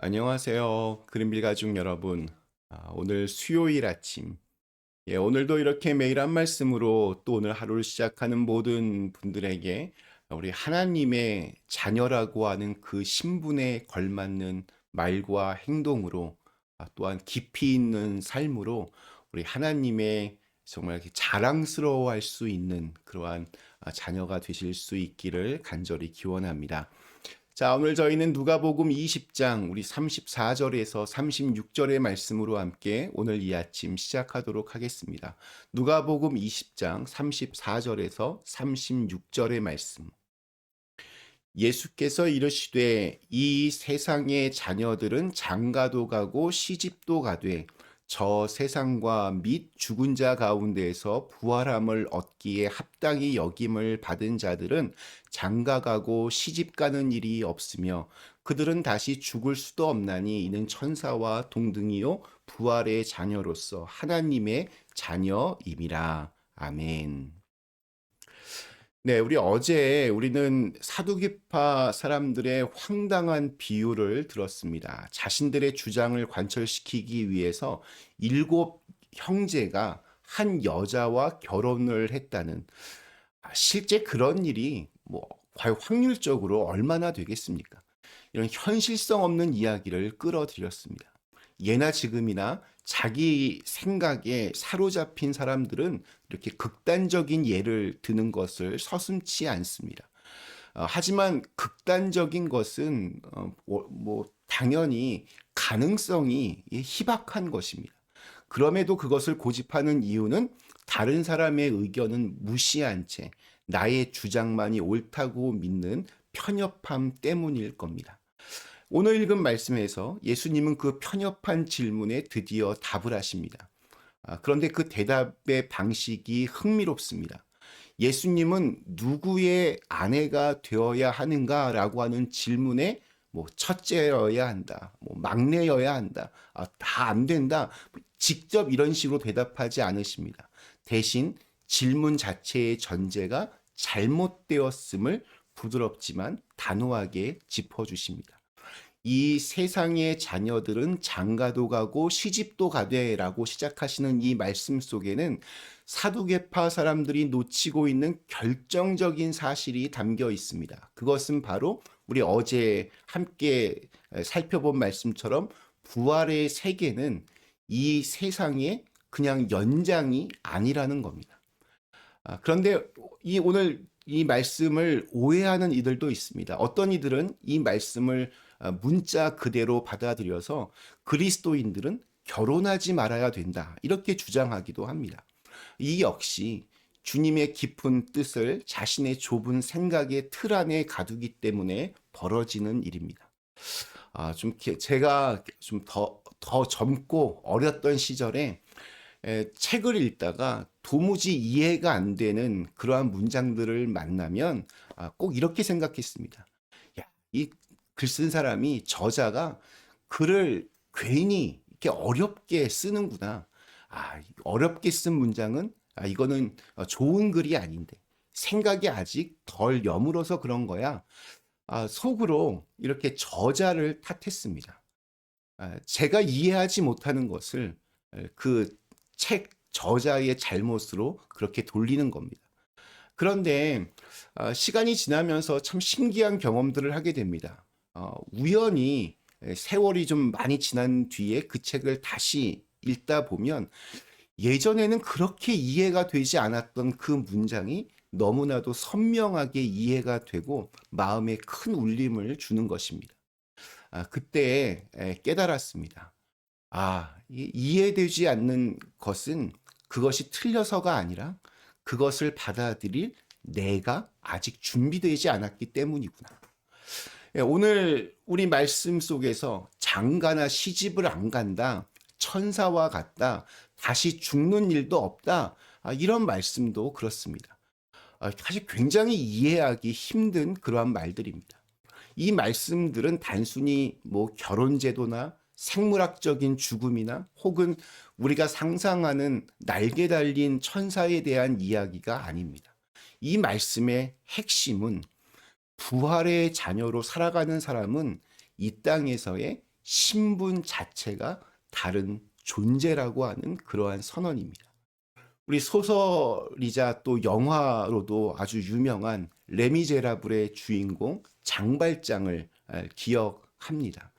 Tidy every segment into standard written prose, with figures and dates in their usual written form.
안녕하세요. 그린빌 가족 여러분. 오늘 수요일 아침. 오늘도 이렇게 매일 한 말씀으로 또 오늘 하루를 시작하는 모든 분들에게 우리 하나님의 자녀라고 하는 그 신분에 걸맞는 말과 행동으로 또한 깊이 있는 삶으로 우리 하나님의 정말 이렇게 자랑스러워할 수 있는 그러한 자녀가 되실 수 있기를 간절히 기원합니다. 자, 오늘 저희는 누가복음 20장 우리 34절에서 36절의 말씀으로 함께 오늘 이 아침 시작하도록 하겠습니다. 누가복음 20장 34절에서 36절의 말씀. 예수께서 이르시되 이 세상의 자녀들은 장가도 가고 시집도 가되 저 세상과 및 죽은 자 가운데에서 부활함을 얻기에 합당히 여김을 받은 자들은 장가가고 시집가는 일이 없으며 그들은 다시 죽을 수도 없나니 이는 천사와 동등이요 부활의 자녀로서 하나님의 자녀임이라. 아멘. 네, 우리는 사두개파 사람들의 황당한 비유를 들었습니다. 자신들의 주장을 관철시키기 위해서 일곱 형제가 한 여자와 결혼을 했다는, 실제 그런 일이 과연 확률적으로 얼마나 되겠습니까? 이런 현실성 없는 이야기를 끌어들였습니다. 예나 지금이나 자기 생각에 사로잡힌 사람들은 이렇게 극단적인 예를 드는 것을 서슴지 않습니다. 하지만 극단적인 것은 당연히 가능성이 희박한 것입니다. 그럼에도 그것을 고집하는 이유는 다른 사람의 의견은 무시한 채 나의 주장만이 옳다고 믿는 편협함 때문일 겁니다. 오늘 읽은 말씀에서 예수님은 그 편협한 질문에 드디어 답을 하십니다. 그런데 그 대답의 방식이 흥미롭습니다. 예수님은 누구의 아내가 되어야 하는가라고 하는 질문에 첫째여야 한다, 막내여야 한다, 다 안 된다, 직접 이런 식으로 대답하지 않으십니다. 대신 질문 자체의 전제가 잘못되었음을 부드럽지만 단호하게 짚어주십니다. 이 세상의 자녀들은 장가도 가고 시집도 가되라고 시작하시는 이 말씀 속에는 사두개파 사람들이 놓치고 있는 결정적인 사실이 담겨 있습니다. 그것은 바로 우리 어제 함께 살펴본 말씀처럼 부활의 세계는 이 세상의 그냥 연장이 아니라는 겁니다. 그런데 오늘 이 말씀을 오해하는 이들도 있습니다. 어떤 이들은 이 말씀을 문자 그대로 받아들여서 그리스도인들은 결혼하지 말아야 된다, 이렇게 주장하기도 합니다. 이 역시 주님의 깊은 뜻을 자신의 좁은 생각의 틀 안에 가두기 때문에 벌어지는 일입니다. 제가 좀 더 젊고 어렸던 시절에 책을 읽다가 도무지 이해가 안 되는 그러한 문장들을 만나면 꼭 이렇게 생각했습니다. 야, 이 글 쓴 사람이, 저자가 글을 괜히 이렇게 어렵게 쓰는구나. 어렵게 쓴 문장은 이거는 좋은 글이 아닌데 생각이 아직 덜 여물어서 그런 거야. 속으로 이렇게 저자를 탓했습니다. 제가 이해하지 못하는 것을 그 책 저자의 잘못으로 그렇게 돌리는 겁니다. 그런데 시간이 지나면서 참 신기한 경험들을 하게 됩니다. 우연히 세월이 좀 많이 지난 뒤에 그 책을 다시 읽다 보면 예전에는 그렇게 이해가 되지 않았던 그 문장이 너무나도 선명하게 이해가 되고 마음에 큰 울림을 주는 것입니다. 그때 깨달았습니다. 이해되지 않는 것은 그것이 틀려서가 아니라 그것을 받아들일 내가 아직 준비되지 않았기 때문이구나. 오늘 우리 말씀 속에서 장가나 시집을 안 간다, 천사와 같다, 다시 죽는 일도 없다, 이런 말씀도 그렇습니다. 사실 굉장히 이해하기 힘든 그러한 말들입니다. 이 말씀들은 단순히 결혼 제도나 생물학적인 죽음이나 혹은 우리가 상상하는 날개 달린 천사에 대한 이야기가 아닙니다. 이 말씀의 핵심은 부활의 자녀로 살아가는 사람은 이 땅에서의 신분 자체가 다른 존재라고 하는 그러한 선언입니다. 우리 소설이자 또 영화로도 아주 유명한 레미제라블의 주인공 장발장을 기억합니다.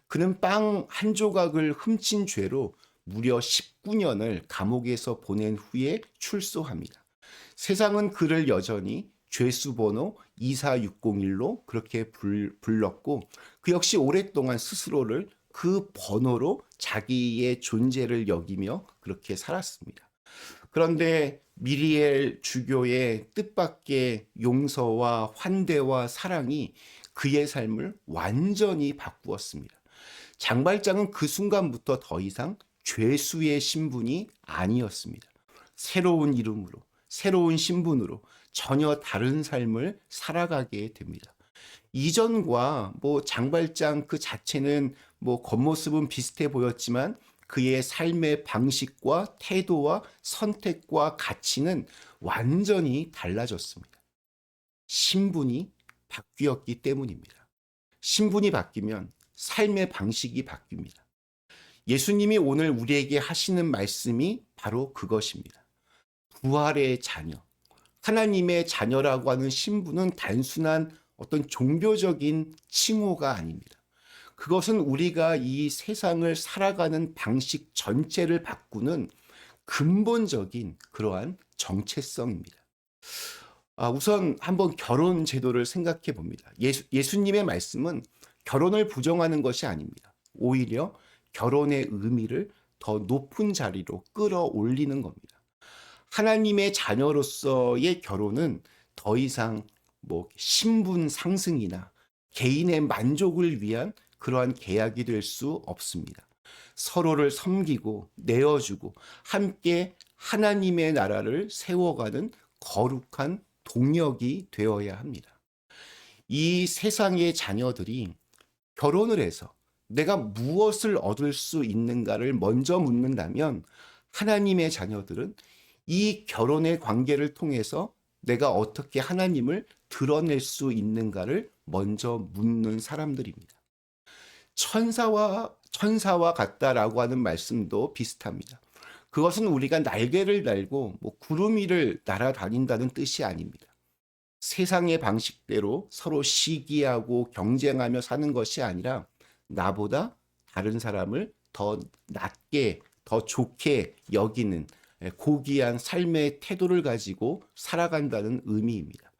그는 빵 한 조각을 훔친 죄로 무려 19년을 감옥에서 보낸 후에 출소합니다. 세상은 그를 여전히 죄수 번호 24601로 그렇게 불렀고, 그 역시 오랫동안 스스로를 그 번호로 자기의 존재를 여기며 그렇게 살았습니다. 그런데 미리엘 주교의 뜻밖의 용서와 환대와 사랑이 그의 삶을 완전히 바꾸었습니다. 장발장은 그 순간부터 더 이상 죄수의 신분이 아니었습니다. 새로운 이름으로, 새로운 신분으로 전혀 다른 삶을 살아가게 됩니다. 이전과 장발장 그 자체는 겉모습은 비슷해 보였지만 그의 삶의 방식과 태도와 선택과 가치는 완전히 달라졌습니다. 신분이 바뀌었기 때문입니다. 신분이 바뀌면 삶의 방식이 바뀝니다. 예수님이 오늘 우리에게 하시는 말씀이 바로 그것입니다. 부활의 자녀, 하나님의 자녀라고 하는 신분은 단순한 어떤 종교적인 칭호가 아닙니다. 그것은 우리가 이 세상을 살아가는 방식 전체를 바꾸는 근본적인 그러한 정체성입니다. 우선 한번 결혼 제도를 생각해 봅니다. 예수님의 말씀은 결혼을 부정하는 것이 아닙니다. 오히려 결혼의 의미를 더 높은 자리로 끌어올리는 겁니다. 하나님의 자녀로서의 결혼은 더 이상 신분 상승이나 개인의 만족을 위한 그러한 계약이 될 수 없습니다. 서로를 섬기고 내어주고 함께 하나님의 나라를 세워가는 거룩한 동역이 되어야 합니다. 이 세상의 자녀들이 결혼을 해서 내가 무엇을 얻을 수 있는가를 먼저 묻는다면, 하나님의 자녀들은 이 결혼의 관계를 통해서 내가 어떻게 하나님을 드러낼 수 있는가를 먼저 묻는 사람들입니다. 천사와 같다라고 하는 말씀도 비슷합니다. 그것은 우리가 날개를 달고 구름 위를 날아다닌다는 뜻이 아닙니다. 세상의 방식대로 서로 시기하고 경쟁하며 사는 것이 아니라 나보다 다른 사람을 더 낮게, 더 좋게 여기는 고귀한 삶의 태도를 가지고 살아간다는 의미입니다.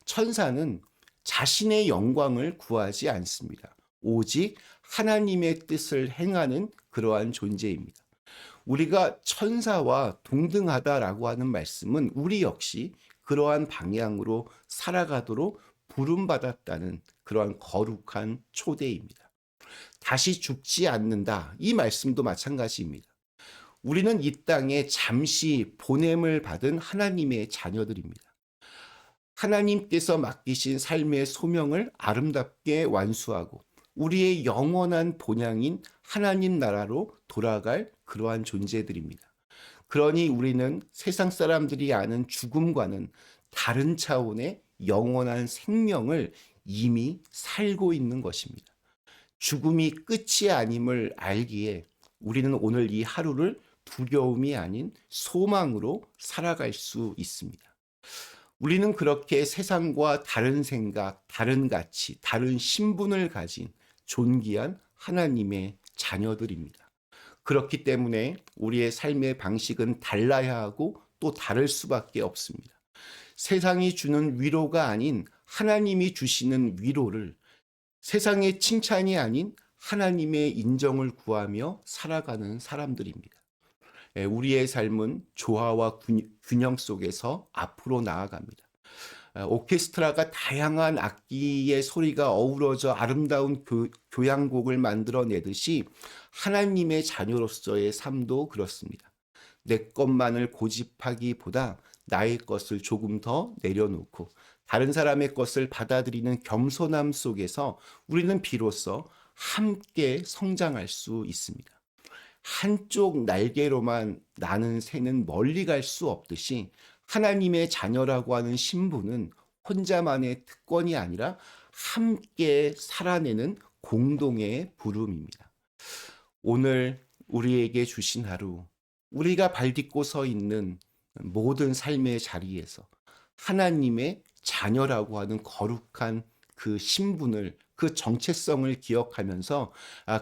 천사는 자신의 영광을 구하지 않습니다. 오직 하나님의 뜻을 행하는 그러한 존재입니다. 우리가 천사와 동등하다라고 하는 말씀은 우리 역시 그러한 방향으로 살아가도록 부름받았다는 그러한 거룩한 초대입니다. 다시 죽지 않는다. 이 말씀도 마찬가지입니다. 우리는 이 땅에 잠시 보냄을 받은 하나님의 자녀들입니다. 하나님께서 맡기신 삶의 소명을 아름답게 완수하고 우리의 영원한 본향인 하나님 나라로 돌아갈 그러한 존재들입니다. 그러니 우리는 세상 사람들이 아는 죽음과는 다른 차원의 영원한 생명을 이미 살고 있는 것입니다. 죽음이 끝이 아님을 알기에 우리는 오늘 이 하루를 두려움이 아닌 소망으로 살아갈 수 있습니다. 우리는 그렇게 세상과 다른 생각, 다른 가치, 다른 신분을 가진 존귀한 하나님의 자녀들입니다. 그렇기 때문에 우리의 삶의 방식은 달라야 하고 또 다를 수밖에 없습니다. 세상이 주는 위로가 아닌 하나님이 주시는 위로를, 세상의 칭찬이 아닌 하나님의 인정을 구하며 살아가는 사람들입니다. 우리의 삶은 조화와 균형 속에서 앞으로 나아갑니다. 오케스트라가 다양한 악기의 소리가 어우러져 아름다운 교향곡을 만들어내듯이 하나님의 자녀로서의 삶도 그렇습니다. 내 것만을 고집하기보다 나의 것을 조금 더 내려놓고 다른 사람의 것을 받아들이는 겸손함 속에서 우리는 비로소 함께 성장할 수 있습니다. 한쪽 날개로만 나는 새는 멀리 갈 수 없듯이 하나님의 자녀라고 하는 신분은 혼자만의 특권이 아니라 함께 살아내는 공동의 부름입니다. 오늘 우리에게 주신 하루, 우리가 발딛고 서 있는 모든 삶의 자리에서 하나님의 자녀라고 하는 거룩한 그 신분을, 그 정체성을 기억하면서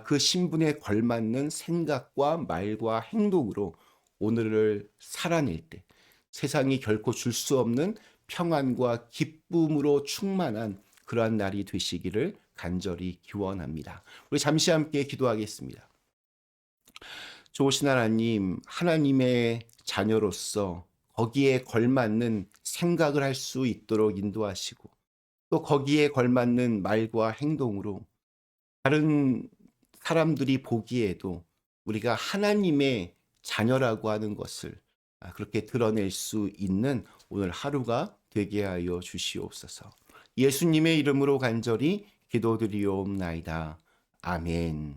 그 신분에 걸맞는 생각과 말과 행동으로 오늘을 살아낼 때 세상이 결코 줄 수 없는 평안과 기쁨으로 충만한 그러한 날이 되시기를 간절히 기원합니다. 우리 잠시 함께 기도하겠습니다. 좋으신 하나님, 하나님의 자녀로서 거기에 걸맞는 생각을 할 수 있도록 인도하시고 또 거기에 걸맞는 말과 행동으로 다른 사람들이 보기에도 우리가 하나님의 자녀라고 하는 것을 그렇게 드러낼 수 있는 오늘 하루가 되게 하여 주시옵소서. 예수님의 이름으로 간절히 기도드리옵나이다. 아멘.